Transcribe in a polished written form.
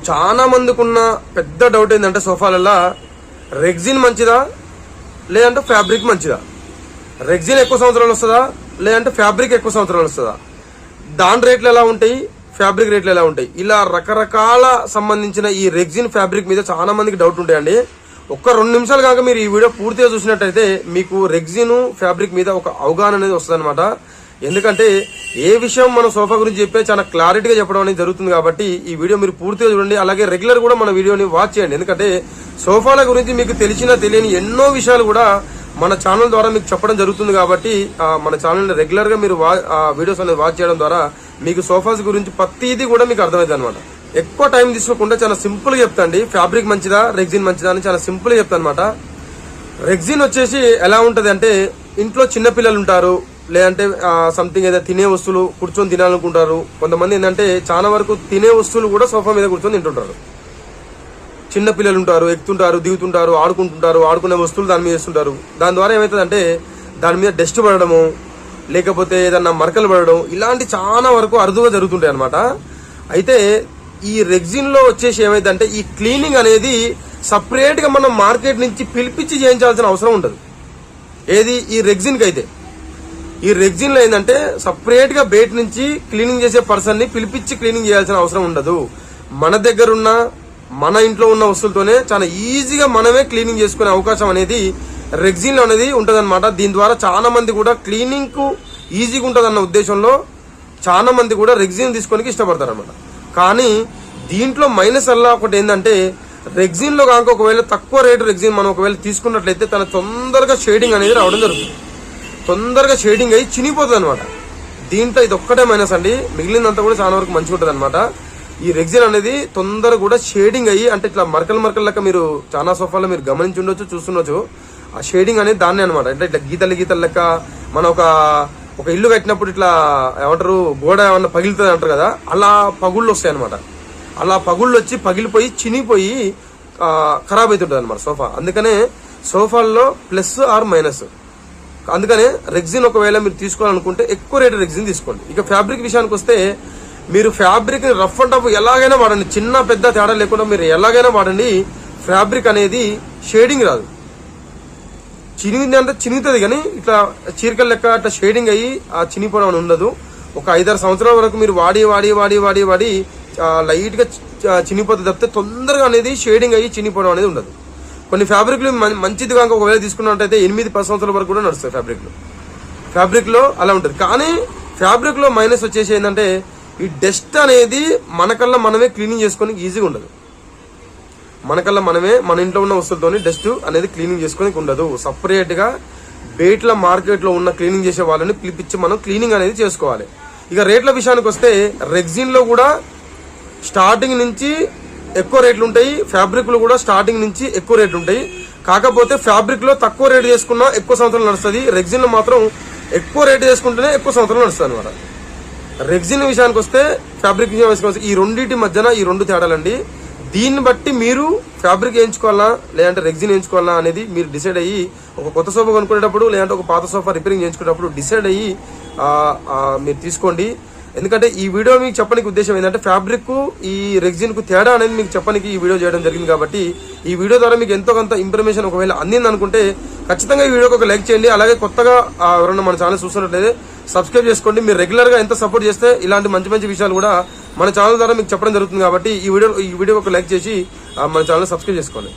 చాలా మందికి ఉన్న పెద్ద డౌట్ ఏంటంటే సోఫాలలో రెగ్జిన్ మంచిదా లేదంటే ఫ్యాబ్రిక్ మంచిదా, రెగ్జిన్ ఎక్కువ సంవత్సరాలు వస్తుందా లేదంటే ఫ్యాబ్రిక్ ఎక్కువ సంవత్సరాలు వస్తుందా, దాని రేట్లు ఎలా ఉంటాయి, ఫ్యాబ్రిక్ రేట్లు ఎలా ఉంటాయి, ఇలా రకరకాల సంబంధించిన ఈ రెగ్జిన్ ఫ్యాబ్రిక్ మీద చాలా మందికి డౌట్ ఉంటాయండి. ఒక్క 2 నిమిషాలు కాక మీరు ఈ వీడియో పూర్తిగా చూసినట్టయితే మీకు రెగ్జిన్ ఫ్యాబ్రిక్ మీద ఒక అవగాహన అనేది వస్తుంది అనమాట. ఎందుకంటే ఏ విషయం మన సోఫా గురించి చెప్పే చాలా క్లారిటీగా చెప్పడం అనేది జరుగుతుంది కాబట్టి ఈ వీడియో మీరు పూర్తిగా చూడండి. అలాగే రెగ్యులర్ కూడా మన వీడియోని వాచ్ చేయండి. ఎందుకంటే సోఫాల గురించి మీకు తెలిసిన తెలియని ఎన్నో విషయాలు కూడా మన ఛానల్ ద్వారా మీకు చెప్పడం జరుగుతుంది కాబట్టి మన ఛానల్ రెగ్యులర్ గా మీరు వీడియోస్ అనేది వాచ్ చేయడం ద్వారా మీకు సోఫాస్ గురించి ప్రతిదీ కూడా మీకు అర్థమవుతుంది అనమాట. ఎక్కువ టైం తీసుకోకుండా చాలా సింపుల్ గా చెప్తాండి, ఫ్యాబ్రిక్ మంచిదా రెగ్జిన్ మంచిదా అని చాలా సింపుల్ గా చెప్తాను అనమాట. రెగ్జిన్ వచ్చేసి ఎలా ఉంటది అంటే, ఇంట్లో చిన్న పిల్లలు ఉంటారు, లేదంటే సంథింగ్ ఏదైనా తినే వస్తువులు కూర్చొని తినాలనుకుంటారు. కొంతమంది ఏంటంటే చాలా వరకు తినే వస్తువులు కూడా సోఫా మీద కూర్చొని తింటుంటారు. చిన్న పిల్లలు ఉంటారు, ఎక్కుతుంటారు, దిగుతుంటారు, ఆడుకుంటుంటారు, ఆడుకునే వస్తువులు దాని మీద వేస్తుంటారు. దాని ద్వారా ఏమవుతుందంటే దాని మీద డస్ట్ పడడము, లేకపోతే ఏదన్నా మరకలు పడడం, ఇలాంటి చాలా వరకు అరుదుగా జరుగుతుంటాయి అనమాట. అయితే ఈ రెగ్జిన్ లో వచ్చేసి ఏమైందంటే ఈ క్లీనింగ్ అనేది సపరేట్ గా మనం మార్కెట్ నుంచి పిలిపించి చేయించాల్సిన అవసరం ఉండదు. ఏది ఈ రెగ్జిన్ కి అయితే, ఈ రెగ్జిన్ లో ఏంటంటే సపరేట్ గా బయట నుంచి క్లీనింగ్ చేసే పర్సన్ ని పిలిపించి క్లీనింగ్ చేయాల్సిన అవసరం ఉండదు. మన దగ్గర ఉన్న మన ఇంట్లో ఉన్న వస్తువులతోనే చాలా ఈజీగా మనమే క్లీనింగ్ చేసుకునే అవకాశం అనేది రెగ్జిన్ లో అనేది ఉంటదన్నమాట. దీని ద్వారా చాలా మంది కూడా క్లీనింగ్ కు ఈజీగా ఉంటదన్న ఉద్దేశంలో చాలా మంది కూడా రెగ్జిన్ తీసుకోనికి ఇష్టపడతారు అనమాట. కానీ దీంట్లో మైనస్ అలా ఒకటి ఏంటంటే, రెగ్జిన్ లో కాక ఒకవేళ తక్కువ రేటు రెగ్జిన్ మనం ఒకవేళ తీసుకున్నట్లయితే తన తొందరగా షేడింగ్ అనేది రావడం జరుగుతుంది. తొందరగా షేడింగ్ అయ్యి చినిగిపోతుంది అనమాట. దీంట్లో ఇది ఒక్కటే మైనస్ అండి, మిగిలినంతా కూడా చాలా వరకు మంచిగా ఉంటుంది అనమాట. ఈ రెగ్జిన్ అనేది తొందరగా కూడా షేడింగ్ అయ్యి, అంటే ఇట్లా మరకల లెక్క మీరు చాలా సోఫాలో మీరు గమనించి ఉండొచ్చు, చూస్తుండొచ్చు. ఆ షేడింగ్ అనేది దాన్నే అనమాట. అంటే ఇట్లా గీతలు లెక్క మనం ఒక ఇల్లు కట్టినప్పుడు ఇట్లా ఏమంటారు గోడ ఏమన్నా పగిలితుంది అంటారు కదా, అలా పగుళ్ళు వస్తాయి అనమాట. అలా పగుళ్ళు వచ్చి పగిలిపోయి చినిగిపోయి ఖరాబ్ అవుతుంటది అనమాట సోఫా. అందుకనే సోఫాల్లో ప్లస్ ఆర్ మైనస్. అందుకనే రెగ్జిన్ ఒకవేళ మీరు తీసుకోవాలనుకుంటే ఎక్కువ రేటు రెగ్జిన్ తీసుకోండి. ఇక ఫ్యాబ్రిక్ విషయానికి వస్తే, మీరు ఫ్యాబ్రిక్ రఫ్ అండ్ టఫ్ ఎలాగైనా వాడండి, చిన్న పెద్ద తేడా లేకుండా మీరు ఎలాగైనా వాడండి. ఫ్యాబ్రిక్ అనేది షేడింగ్ రాదు. చినిగింది అంటే చినిగుతుంది, కానీ ఇట్లా చీరకల లెక్క అట్లా షేడింగ్ అయ్యి ఆ చినిపోవడం అని ఉండదు. ఒక 5-6 సంవత్సరాల వరకు మీరు వాడి లైట్ గా చినిపోతుంది తప్పితే తొందరగా అనేది షేడింగ్ అయ్యి చినిపోవడం అనేది ఉండదు. కొన్ని ఫ్యాబ్రిక్లు మంచిది కాక ఒకవేళ తీసుకున్నట్టయితే 8-10 సంవత్సరాల వరకు కూడా నడుస్తాయి ఫ్యాబ్రిక్ లో అలా ఉంటుంది. కానీ ఫ్యాబ్రిక్ లో మైనస్ వచ్చేసి ఏంటంటే, ఈ డస్ట్ అనేది మనకల్లా మనమే క్లీనింగ్ చేసుకొని ఈజీగా ఉండదు. మనకల్లా మనమే మన ఇంట్లో ఉన్న వస్తువులతోని డస్ట్ అనేది క్లీనింగ్ చేసుకోనికి ఉండదు. సపరేట్ గా బయట మార్కెట్ లో ఉన్న క్లీనింగ్ చేసే వాళ్ళని పిలిపించి మనం క్లీనింగ్ అనేది చేసుకోవాలి. ఇక రేట్ల విషయానికి వస్తే, రెగ్జిన్ లో కూడా స్టార్టింగ్ నుంచి ఎక్కువ రేట్లు ఉంటాయి, ఫ్యాబ్రిక్ లో కూడా స్టార్టింగ్ నుంచి ఎక్కువ రేట్లు ఉంటాయి. కాకపోతే ఫ్యాబ్రిక్ లో తక్కువ రేటు చేసుకున్నా ఎక్కువ సంవత్సరాలు నడుస్తుంది, రెగ్జిన్ లో మాత్రం ఎక్కువ రేటు చేసుకుంటేనే ఎక్కువ సంవత్సరాలు నడుస్తుంది అనమాట. రెగ్జిన్ విషయానికి వస్తే, ఫ్యాబ్రిక్ విషయానికి వస్తే, ఈ రెండింటి మధ్యన ఈ 2 తేడాలండి. దీన్ని బట్టి మీరు ఫ్యాబ్రిక్ వేయించుకోవాలా లేదంటే రెగ్జిన్ వేయించుకోవాలా అనేది మీరు డిసైడ్ అయ్యి, ఒక కొత్త సోఫా కొనుక్కునేటప్పుడు లేదంటే ఒక పాత సోఫా రిపేరింగ్ చేయించుకునేటప్పుడు డిసైడ్ అయ్యి మీరు తీసుకోండి. ఎందుకంటే ఈ వీడియో మీకు చెప్పడానికి ఉద్దేశం ఏంటంటే, ఫ్యాబ్రిక్ ఈ రెగ్జిన్ కు తేడా అనేది మీకు చెప్పడానికి ఈ వీడియో చేయడం జరిగింది. కాబట్టి ఈ వీడియో ద్వారా మీకు ఎంతో కొంత ఇన్ఫర్మేషన్ ఒకవేళ అందింది అనుకుంటే ఖచ్చితంగా ఈ వీడియోకి ఒక లైక్ చేయండి. అలాగే కొత్తగా ఎవరైనా మన ఛానల్ చూస్తున్నట్లయితే సబ్స్క్రైబ్ చేసుకోండి. మీరు రెగ్యులర్ గా ఎంత సపోర్ట్ చేస్తే ఇలాంటి మంచి విషయాలు కూడా మన ఛానల్ ద్వారా మీకు చెప్పడం జరుగుతుంది. కాబట్టి ఈ వీడియో ఒక లైక్ చేసి మన ఛానల్ సబ్స్క్రైబ్ చేసుకోండి.